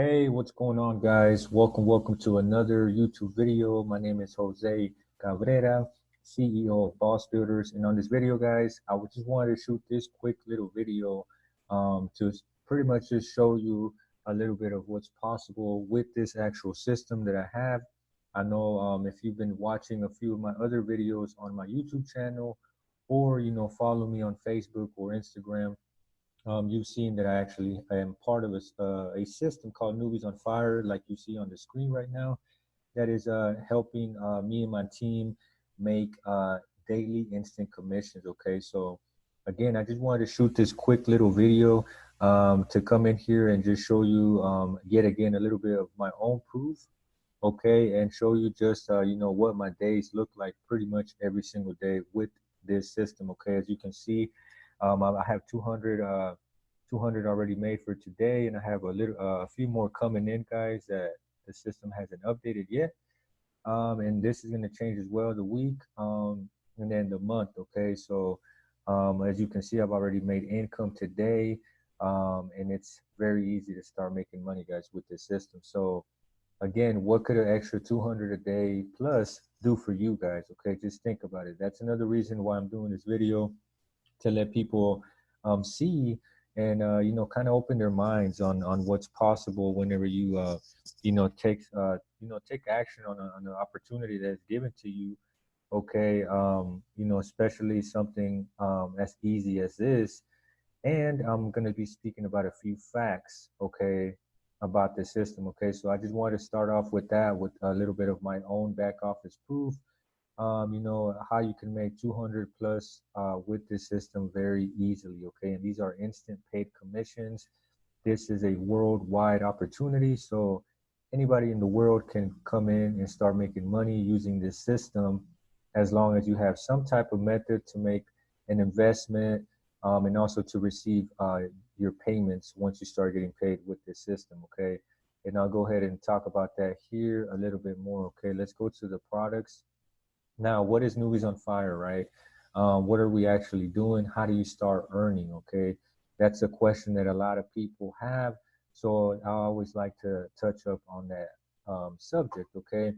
Hey, what's going on, guys? Welcome to another YouTube video. My name is Jose Cabrera, CEO of Boss Builders. And on this video, guys, I just wanted to shoot this quick little video to pretty much just show you a little bit of what's possible with this actual system that I have. I know if you've been watching a few of my other videos on my YouTube channel, or follow me on Facebook or Instagram, you've seen that I actually am part of a system called Newbies on Fire, like you see on the screen right now, that is helping me and my team make daily instant commissions. Okay, so again, I just wanted to shoot this quick little video to come in here and just show you yet again a little bit of my own proof. Okay, and show you just what my days look like pretty much every single day with this system. Okay, as you can see, I have 200 already made for today, and I have a few more coming in, guys, that the system hasn't updated yet. And this is going to change as well, the week, and then the month. Okay, so as you can see, I've already made income today, and it's very easy to start making money, guys, with this system. So again, what could an extra 200 a day plus do for you guys? Okay, just think about it. That's another reason why I'm doing this video, to let people see and kind of open their minds on what's possible whenever you take action on an opportunity that's given to you. Okay, especially something as easy as this. And I'm going to be speaking about a few facts, okay, about the system. Okay, so I just want to start off with that, with a little bit of my own back office proof. How you can make 200 plus with this system very easily. Okay, and these are instant paid commissions. This is a worldwide opportunity, so anybody in the world can come in and start making money using this system, as long as you have some type of method to make an investment, and also to receive your payments once you start getting paid with this system. Okay, and I'll go ahead and talk about that here a little bit more. Okay, let's go to the products. Now, what is Newbies on Fire, right? What are we actually doing? How do you start earning? Okay, that's a question that a lot of people have. So I always like to touch up on that subject. Okay,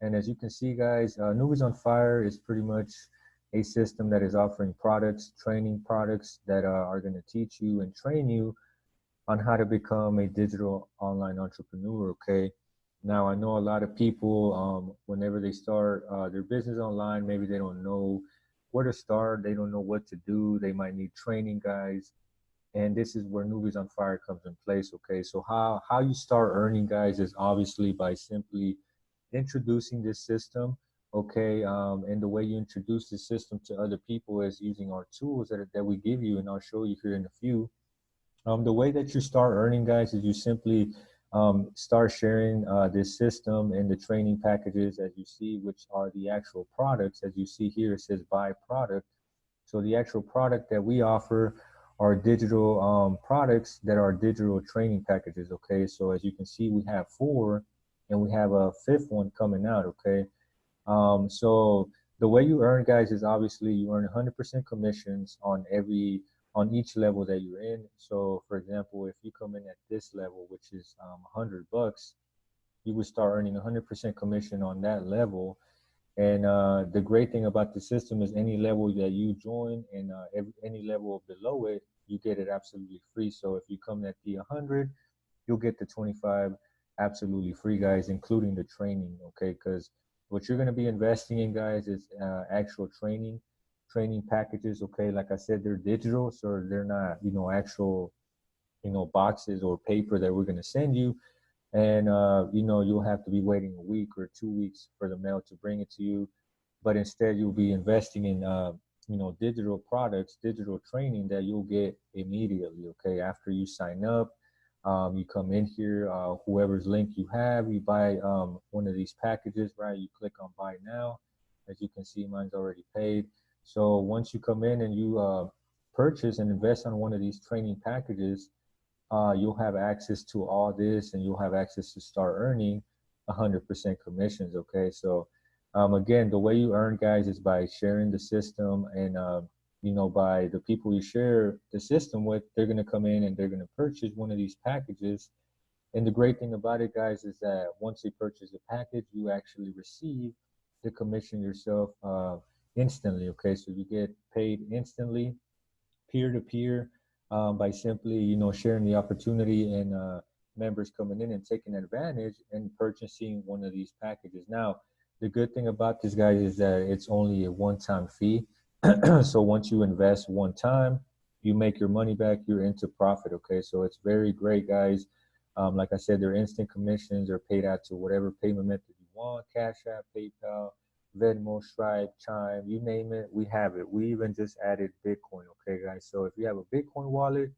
and as you can see, guys, Newbies on Fire is pretty much a system that is offering products, training products that are going to teach you and train you on how to become a digital online entrepreneur. Okay, now I know a lot of people, whenever they start their business online, maybe they don't know where to start, they don't know what to do, they might need training, guys, and this is where Newbies on Fire comes in place. Okay, so how you start earning, guys, is obviously by simply introducing this system. Okay, and the way you introduce the system to other people is using our tools that we give you, and I'll show you here in a few. The way that you start earning, guys, is you simply start sharing this system and the training packages, as you see, which are the actual products. As you see here, it says buy product. So the actual product that we offer are digital products that are digital training packages. Okay, so as you can see, we have four, and we have a fifth one coming out. Okay, so the way you earn, guys, is obviously you earn 100% commissions on each level that you're in. So, for example, if you come in at this level, which is $100, you would start earning 100% commission on that level. And the great thing about the system is any level that you join, and any level below it, you get it absolutely free. So if you come at the 100, you'll get the 25 absolutely free, guys, including the training. Okay, because what you're going to be investing in, guys, is actual training packages. Okay, like I said, they're digital, so they're not actual boxes or paper that we're going to send you. And you'll have to be waiting a week or 2 weeks for the mail to bring it to you, but instead you'll be investing in digital products, digital training that you'll get immediately. Okay, after you sign up, you come in here, whoever's link you have, you buy one of these packages, right? You click on buy now. As you can see, mine's already paid. So once you come in and you purchase and invest on one of these training packages, you'll have access to all this, and you'll have access to start earning 100% commissions. Okay, so again, the way you earn, guys, is by sharing the system, and by the people you share the system with, they're going to come in and they're going to purchase one of these packages, And the great thing about it, guys, is that once they purchase the package, you actually receive the commission yourself instantly. Okay, so you get paid instantly, peer to peer, by simply sharing the opportunity and members coming in and taking advantage and purchasing one of these packages. Now, the good thing about this, guys, is that it's only a one-time fee. So once you invest one time, you make your money back, you're into profit. Okay, so it's very great, guys. Like I said, they're instant commissions. They're paid out to whatever payment method you want: Cash App, PayPal, Venmo, Stripe, Chime, you name it, we have it. We even just added Bitcoin. Okay, guys. So if you have a Bitcoin wallet,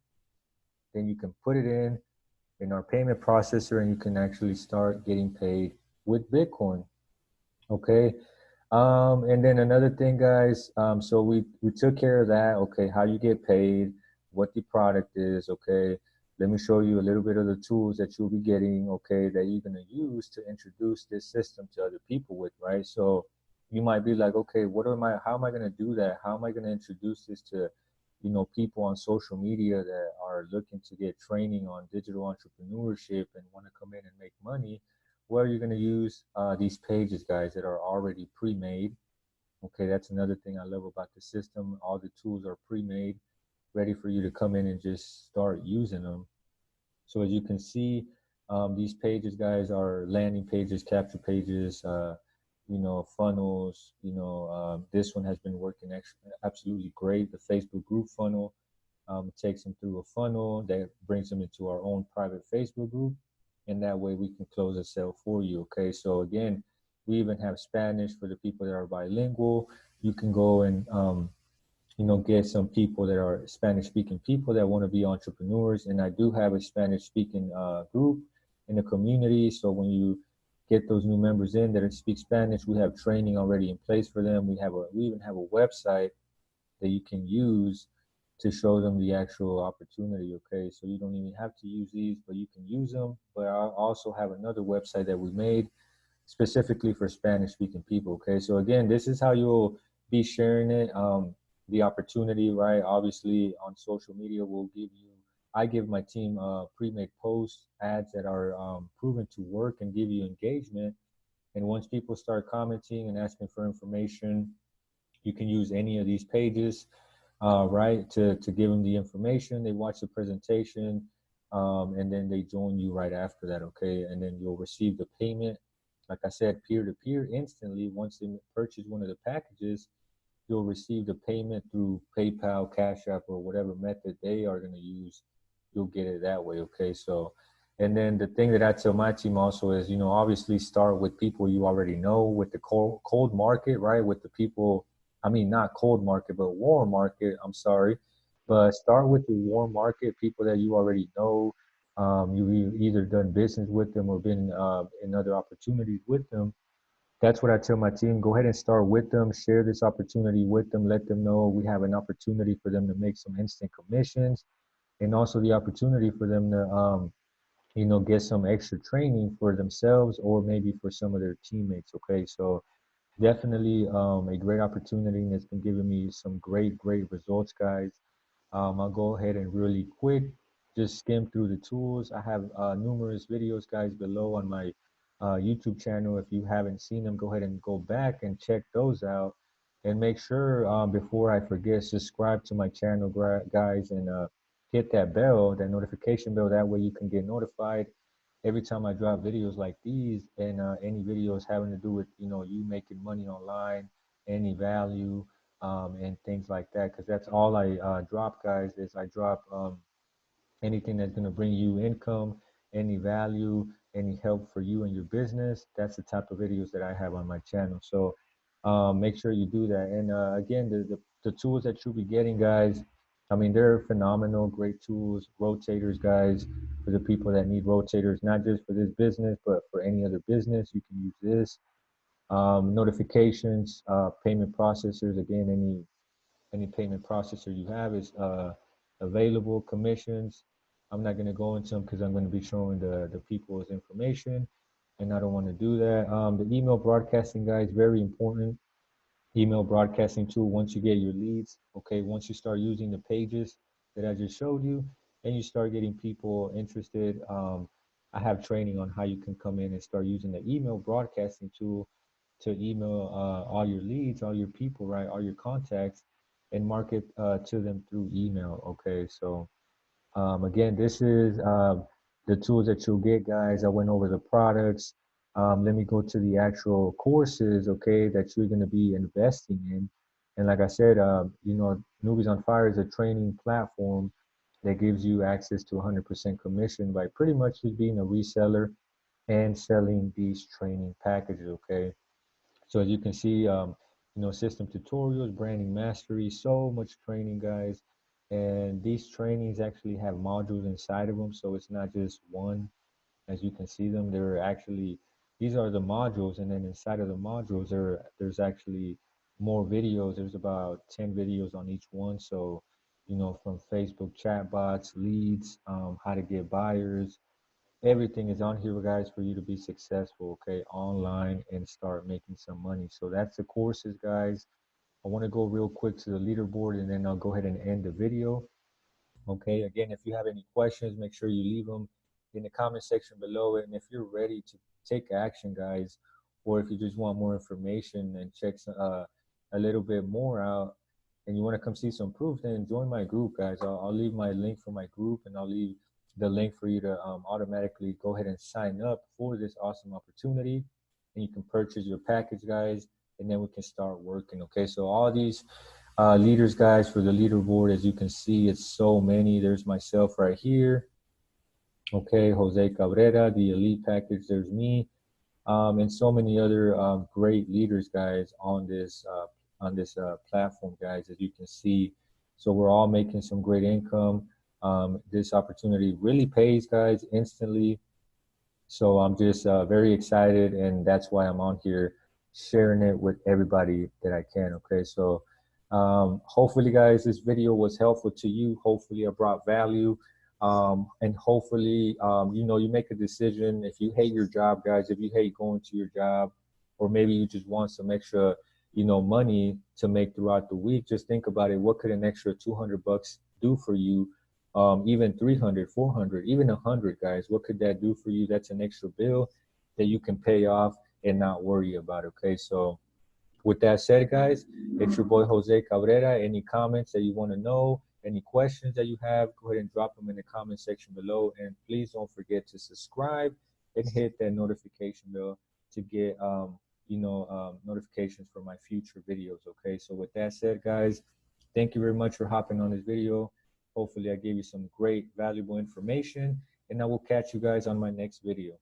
then you can put it in our payment processor, and you can actually start getting paid with Bitcoin. Okay. And then another thing, guys. So we took care of that. Okay, how you get paid, what the product is. Okay, let me show you a little bit of the tools that you'll be getting. Okay, that you're gonna use to introduce this system to other people with. Right. So you might be like, okay, what am I? How am I gonna do that? How am I gonna introduce this to, people on social media that are looking to get training on digital entrepreneurship and want to come in and make money? Well, you're going to use these pages, guys, that are already pre-made. Okay, that's another thing I love about the system. All the tools are pre-made, ready for you to come in and just start using them. So as you can see, these pages, guys, are landing pages, capture pages, funnels. This one has been working absolutely great. The Facebook group funnel, takes them through a funnel that brings them into our own private Facebook group, and that way we can close a sale for you. Okay, so again, we even have Spanish for the people that are bilingual. You can go and get some people that are Spanish speaking people that want to be entrepreneurs. And I do have a Spanish speaking group in the community. So when you get those new members in that speak Spanish, we have training already in place for them. We even have a website that you can use to show them the actual opportunity. Okay, so you don't even have to use these, but you can use them. But I also have another website that we made specifically for Spanish speaking people. Okay, so again, this is how you'll be sharing it. The opportunity, right? Obviously, on social media, I give my team pre-made posts, ads that are proven to work and give you engagement. And once people start commenting and asking for information, you can use any of these pages, right, to give them the information. They watch the presentation, and then they join you right after that. Okay, and then you'll receive the payment, like I said, peer to peer instantly. Once they purchase one of the packages, you'll receive the payment through PayPal, Cash App, or whatever method they are going to use. You'll get it that way. Okay, so. And then the thing that I tell my team also is, obviously start with people you already know, with the cold market, right? With the people, I mean, not cold market, but warm market. I'm sorry, but start with the warm market, people that you already know. You've either done business with them or been in other opportunities with them. That's what I tell my team. Go ahead and start with them, share this opportunity with them, let them know we have an opportunity for them to make some instant commissions, and also the opportunity for them to, get some extra training for themselves or maybe for some of their teammates. Okay, so definitely a great opportunity, and it's been giving me some great results, guys. I'll go ahead and really quick just skim through the tools. I have numerous videos, guys, below on my YouTube channel. If you haven't seen them, go ahead and go back and check those out. And make sure, before I forget, subscribe to my channel, guys, and hit that bell, that notification bell. That way you can get notified every time I drop videos like these, and any videos having to do with you making money online, any value, and things like that. Because that's all I drop, guys. Is I drop anything that's going to bring you income, any value, any help for you and your business. That's the type of videos that I have on my channel. So make sure you do that. And again, the tools that you'll be getting, guys, I mean, they're phenomenal, great tools. Rotators, guys, for the people that need rotators, not just for this business, but for any other business, you can use this. Notifications, payment processors, again, any payment processor you have is available. Commissions, I'm not going to go into them because I'm going to be showing the people's information, and I don't want to do that. The email broadcasting, guys, very important. Email broadcasting tool. Once you get your leads, okay, once you start using the pages that I just showed you, and you start getting people interested, I have training on how you can come in and start using the email broadcasting tool to email all your leads, all your people, right, all your contacts, and market to them through email. Okay, so again, this is the tools that you'll get, guys. I went over the products. Let me go to the actual courses, okay, that you're going to be investing in. And like I said, Newbies on Fire is a training platform that gives you access to 100% commission by pretty much just being a reseller and selling these training packages, okay? So as you can see, system tutorials, branding mastery, so much training, guys. And these trainings actually have modules inside of them. So it's not just one, as you can see them, they're actually, these are the modules. And then inside of the modules, there's actually more videos. There's about 10 videos on each one. So, from Facebook chatbots, leads, how to get buyers, everything is on here, guys, for you to be successful, okay, online and start making some money. So that's the courses, guys. I want to go real quick to the leaderboard and then I'll go ahead and end the video. Okay, again, if you have any questions, make sure you leave them in the comment section below. And if you're ready to take action, guys, or if you just want more information and check a little bit more out and you want to come see some proof, then join my group, guys. I'll leave my link for my group and I'll leave the link for you to automatically go ahead and sign up for this awesome opportunity. And you can purchase your package, guys, and then we can start working. Okay, so all these leaders, guys, for the leaderboard, as you can see, it's so many. There's myself right here. Okay, Jose Cabrera, the elite package. There's me, and so many other great leaders, guys, on this platform, guys, as you can see. So we're all making some great income. This opportunity really pays, guys, instantly. So I'm just very excited, and that's why I'm on here sharing it with everybody that I can. Okay, so hopefully, guys, this video was helpful to you. Hopefully, I brought value, and hopefully, you make a decision. If you hate your job, guys, if you hate going to your job, or maybe you just want some extra, money to make throughout the week, just think about it. What could an extra $200 do for you? Even 300, 400, even 100, guys. What could that do for you? That's an extra bill that you can pay off and not worry about. Okay, so with that said, guys, it's your boy Jose Cabrera. Any comments that you want to know, any questions that you have, go ahead and drop them in the comment section below. And please don't forget to subscribe and hit that notification bell to get notifications for my future videos. Okay, so with that said, guys, thank you very much for hopping on this video. Hopefully I gave you some great valuable information, and I will catch you guys on my next video.